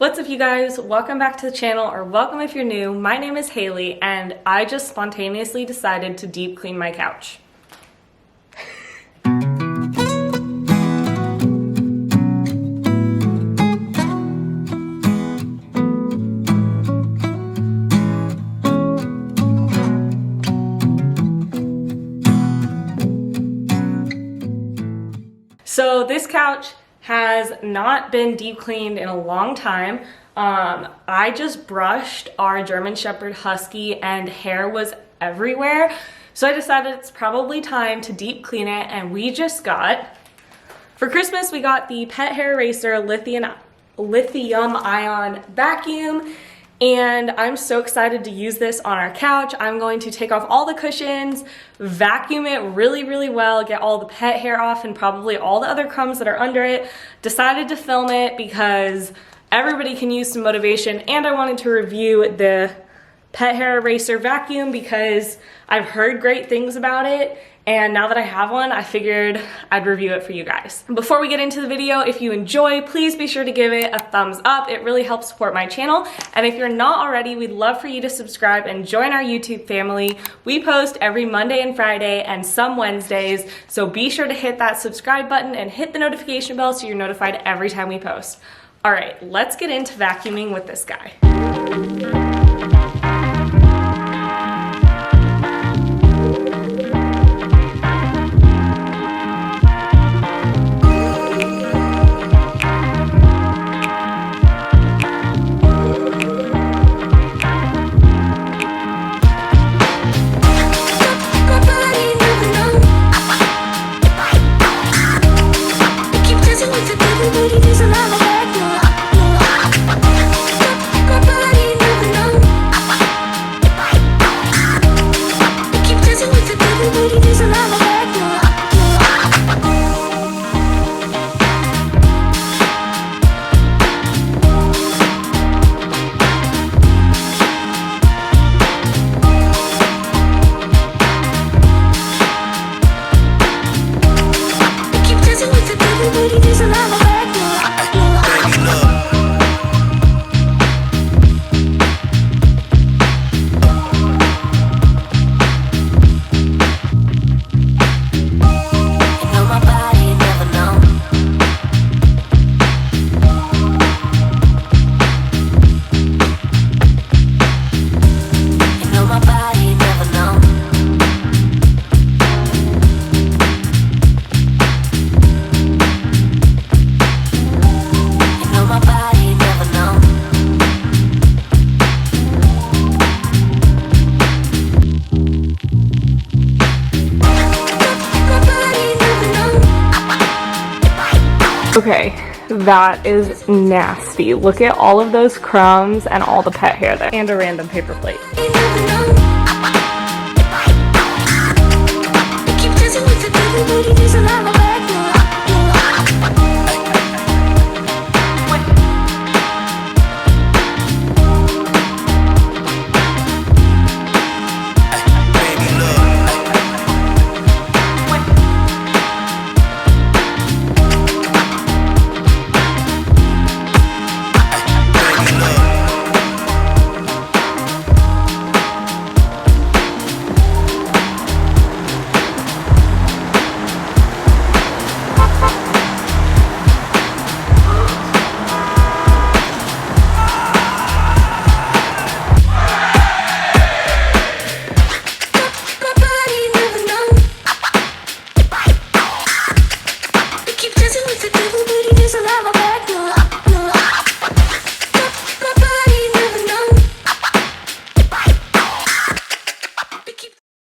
What's up, you guys? Welcome back to the channel, or welcome if you're new. My name is Haley, and I just spontaneously decided to deep clean my couch. So this couch has not been deep cleaned in a long time. I just brushed our German Shepherd Husky and hair was everywhere. So I decided it's probably time to deep clean it, and we just got, for Christmas, we got the pet hair eraser Lithium-Ion vacuum. And I'm so excited to use this on our couch. I'm going to take off all the cushions, vacuum it really, really well, get all the pet hair off and probably all the other crumbs that are under it. Decided to film it because everybody can use some motivation, and I wanted to review the pet hair eraser vacuum because I've heard great things about it. And now that I have one, I figured I'd review it for you guys. Before we get into the video, if you enjoy, please be sure to give it a thumbs up. It really helps support my channel. And if you're not already, we'd love for you to subscribe and join our YouTube family. We post every Monday and Friday and some Wednesdays, so be sure to hit that subscribe button and hit the notification bell so you're notified every time we post. All right, let's get into vacuuming with this guy. Okay, that is nasty. Look at all of those crumbs and all the pet hair there. And a random paper plate.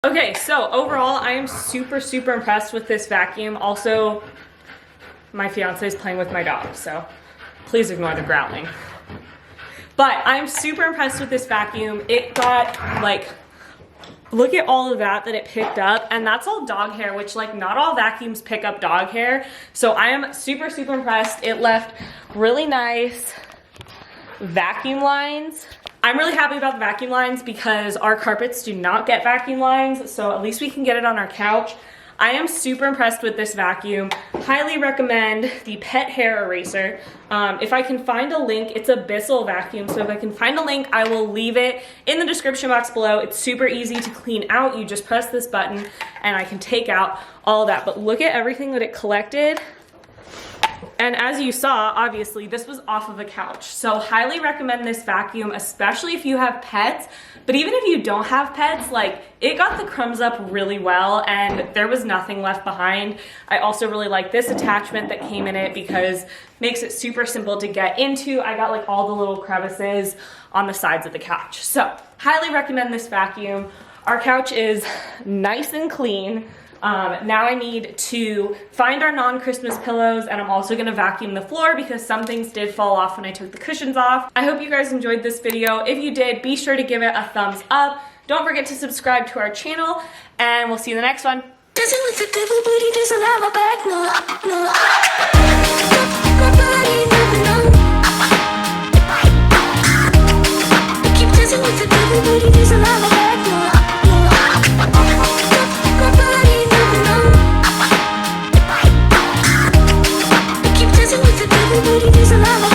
Okay, so overall, I am super impressed with this vacuum. Also, my fiance is playing with my dog, so please ignore the growling. But I'm super impressed with this vacuum. It got, like, look at all of that it picked up, and that's all dog hair, which, like, not all vacuums pick up dog hair. So I am super impressed. It left really nice vacuum lines. I'm really happy about the vacuum lines because our carpets do not get vacuum lines, so at least we can get it on our couch. I am super impressed with this vacuum. Highly recommend the pet hair eraser. If I can find a link, it's a Bissell vacuum, so if I can find a link, I will leave it in the description box below. It's super easy to clean out. You just press this button and I can take out all that. But look at everything that it collected. And as you saw, obviously, this was off of a couch. So highly recommend this vacuum, especially if you have pets. But even if you don't have pets, like, it got the crumbs up really well and there was nothing left behind. I also really like this attachment that came in it because it makes it super simple to get into. I got like all the little crevices on the sides of the couch. So highly recommend this vacuum. Our couch is nice and clean. Now I need to find our non-Christmas pillows, and I'm also gonna vacuum the floor because some things did fall off when I took the cushions off. I hope you guys enjoyed this video. If you did, be sure to give it a thumbs up. Don't forget to subscribe to our channel, and we'll see you in the next one. Dancing with the devil, but he doesn't have a back, no, no. My body never know. I keep dancing with the devil, but he doesn't have a back, no, no. My body never know. I keep dancing with the devil, but he doesn't have a